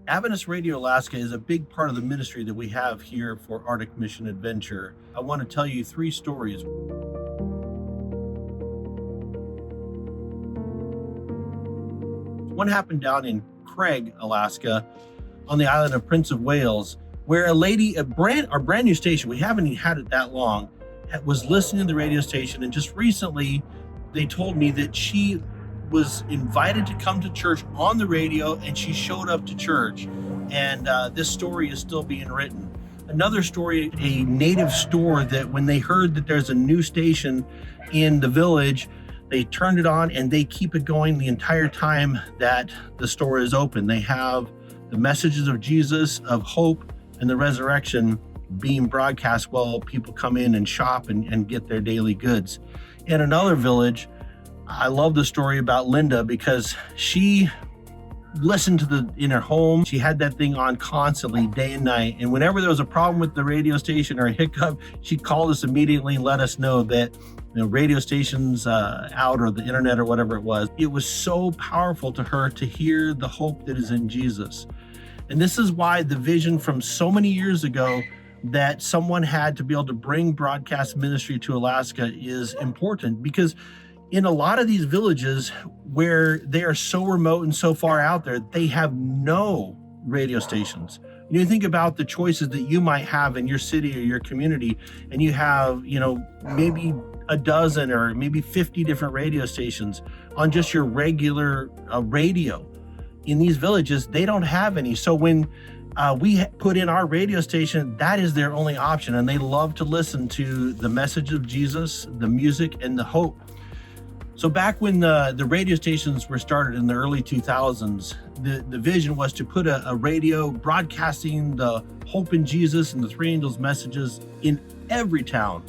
Adventist Radio Alaska is a big part of the ministry that we have here for Arctic Mission Adventure. I want to tell you three stories. One happened down in Craig, Alaska, on the island of Prince of Wales, where a lady, our brand new station, we haven't even had it that long, was listening to the radio station, and just recently they told me that she was invited to come to church on the radio, and she showed up to church. And this story is still being written. Another story, a native store that when they heard that there's a new station in the village, they turned it on and they keep it going the entire time that the store is open. They have the messages of Jesus, of hope, and the resurrection being broadcast while people come in and shop and get their daily goods. In another village, I love the story about Linda because she listened to in her home. She had that thing on constantly, day and night. And whenever there was a problem with the radio station or a hiccup, she called us immediately and let us know that radio station's out, or the internet or whatever it was. It was so powerful to her to hear the hope that is in Jesus. And this is why the vision from so many years ago that someone had to be able to bring broadcast ministry to Alaska is important, because in a lot of these villages where they are so remote and so far out there, they have no radio stations. You think about the choices that you might have in your city or your community, and you have, maybe a dozen or maybe 50 different radio stations on just your regular radio. In these villages, they don't have any. So when we put in our radio station, that is their only option. And they love to listen to the message of Jesus, the music, and the hope. So back when the radio stations were started in the early 2000s, the vision was to put a radio broadcasting the hope in Jesus and the three angels messages in every town.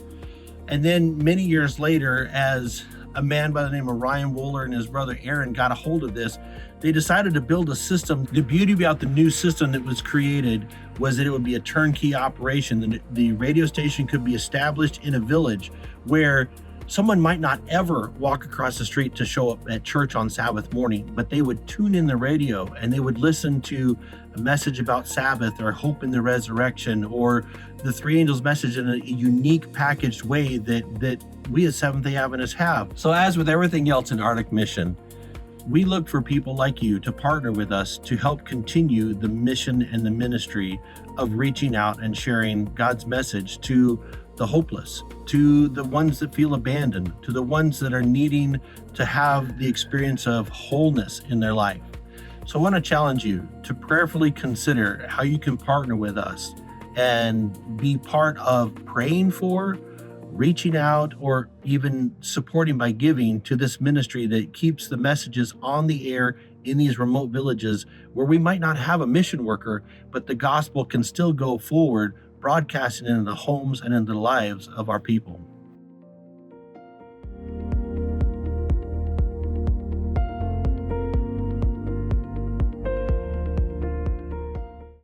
And then many years later, as a man by the name of Ryan Wooler and his brother Aaron got a hold of this, they decided to build a system. The beauty about the new system that was created was that it would be a turnkey operation. The radio station could be established in a village where someone might not ever walk across the street to show up at church on Sabbath morning, but they would tune in the radio and they would listen to a message about Sabbath or hope in the resurrection or the three angels message in a unique packaged way that we as Seventh-day Adventists have. So as with everything else in Arctic Mission, we look for people like you to partner with us to help continue the mission and the ministry of reaching out and sharing God's message to the hopeless, to the ones that feel abandoned, to the ones that are needing to have the experience of wholeness in their life. So I want to challenge you to prayerfully consider how you can partner with us and be part of praying for, reaching out, or even supporting by giving to this ministry that keeps the messages on the air in these remote villages where we might not have a mission worker, but the gospel can still go forward, broadcasting into the homes and into the lives of our people.